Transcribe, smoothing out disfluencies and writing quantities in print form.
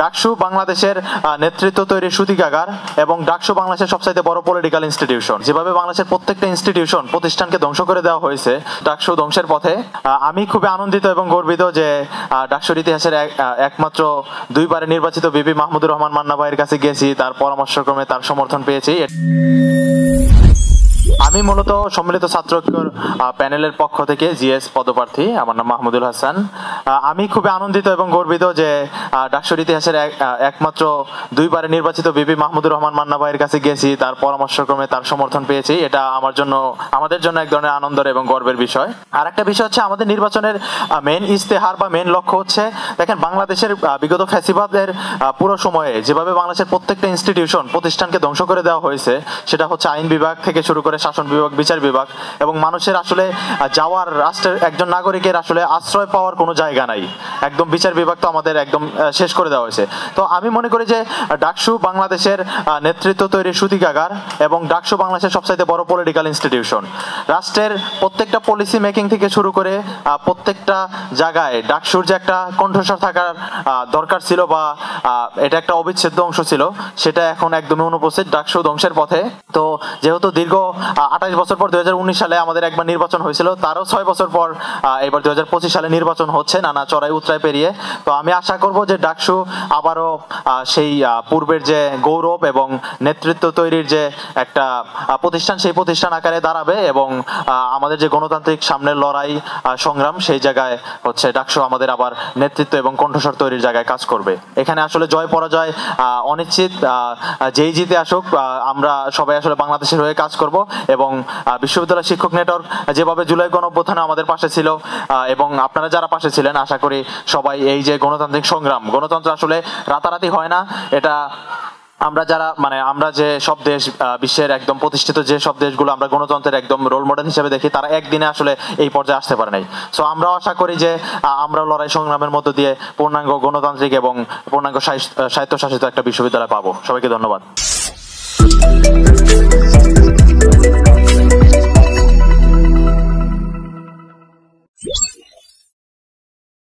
ডাকসু বাংলাদেশের নেতৃত্ব তৈরির সূতিকাগার এবং ডাকসু বাংলাদেশের সবচাইতে বড় পলিটিক্যাল ইনস্টিটিউশন। যেভাবে বাংলাদেশের প্রত্যেকটা ইনস্টিটিউশন প্রতিষ্ঠানকে ধ্বংস করে দেওয়া হয়েছে ডাকসু ধ্বংসের পথে, আমি খুবই আনন্দিত এবং গর্বিত যে ডাকসুর ইতিহাসের একমাত্র দুইবারে নির্বাচিত বিপি মাহমুদুর রহমান মান্না ভাইয়ের কাছে গেছি, তার পরামর্শক্রমে তার সমর্থন পেয়েছি। আমি মূলত সম্মিলিত ছাত্র ঐক্যর প্যানেলের পক্ষ থেকে জিএস পদপ্রার্থী, আমার নাম মাহমুদুল হাসান। আমি খুবই আনন্দিত এবং গর্বিত যে ডাকসুর ইতিহাসের একমাত্র দুইবারে নির্বাচিত বিপি মাহমুদুর রহমান মান্না ভাইয়ের কাছে গেছি, তার পরামর্শক্রমে তার সমর্থন পেয়েছি। এটা আমাদের জন্য এক ধরনের আনন্দের এবং গর্বের বিষয়। আর একটা বিষয় হচ্ছে, আমাদের নির্বাচনের মেন ইস্তেহার বা মেন লক্ষ্য হচ্ছে, দেখেন বাংলাদেশের বিগত ফ্যাসিবাদের পুরো সময়ে যেভাবে বাংলাদেশের প্রত্যেকটা ইনস্টিটিউশন প্রতিষ্ঠানকে ধ্বংস করে দেওয়া হয়েছে, সেটা হচ্ছে আইন বিভাগ থেকে শুরু করে শাসন বিভাগ, বিচার বিভাগ, এবং মানুষের আসলে যাওয়ার, রাষ্ট্রের একজন নাগরিকের আসলে আশ্রয় পাওয়ার কোনো জায়গা নাই। একদম বিচার বিভাগ তো আমাদের একদম শেষ করে দেওয়া হয়েছে। তো আমি মনে করি যে ডাকসু বাংলাদেশের নেতৃত্ব তৈরির সূতিকাগার এবং ডাকসু বাংলাদেশের সবচাইতে বড় পলিটিক্যাল ইনস্টিটিউশন। রাষ্ট্রের প্রত্যেকটা পলিসি মেকিং থেকে শুরু করে প্রত্যেকটা জায়গায় ডাকসুর যে একটা কণ্ঠস্বর থাকার দরকার ছিল বা এটা একটা অবিচ্ছেদ্য অংশ ছিল, সেটা এখন একদমই অনুপস্থিত, ডাকসু ধ্বংসের পথে। তো যেহেতু দীর্ঘ 28 বছর পর 2019 সালে আমাদের একবার নির্বাচন হয়েছিল, তারও 6 বছর পর এবার 2025 সালে নির্বাচন হচ্ছে নানা চড়াই উতরাই পেরিয়ে। তো আমি আশা করব যে ডাকসু আবারও সেই পূর্বের যে গৌরব এবং নেতৃত্ব তৈরির যে একটা প্রতিষ্ঠান, সেই প্রতিষ্ঠান আকারে দাঁড়াবে এবং আমাদের যে গণতান্ত্রিক সামনের লড়াই সংগ্রাম, সেই জায়গায় হচ্ছে ডাকসু আমাদের আবার নেতৃত্ব এবং কণ্ঠস্বর তৈরির জায়গায় কাজ করবে। এখানে আসলে জয় পরাজয় অনিশ্চিত, যেই জিতে আসুক, আমরা সবাই আসলে বাংলাদেশের হয়ে কাজ করব এবং বিশ্ববিদ্যালয় শিক্ষক নেটওয়ার্ক যেভাবে জুলাই গণঅভ্যুত্থানে আমাদের পাশে ছিল এবং আপনারা যারা পাশে ছিলেন, আশা করি সবাই এই যে গণতান্ত্রিক সংগ্রাম, গণতন্ত্র আসলে রাতারাতি হয় না। এটা আমরা যে সব দেশ, বিশ্বের একদম প্রতিষ্ঠিত যে সব দেশগুলো আমরা গণতন্ত্রের একদম রোল মডেল হিসেবে দেখি, তারা একদিনে আসলে এই পর্যায়ে আসতে পারে নাই। সো আমরাও আশা করি যে আমরা লড়াই সংগ্রামের মধ্য দিয়ে পূর্ণাঙ্গ গণতান্ত্রিক এবং পূর্ণাঙ্গ স্বায়ত্তশাসিত একটা বিশ্ববিদ্যালয় পাবো। সবাইকে ধন্যবাদ।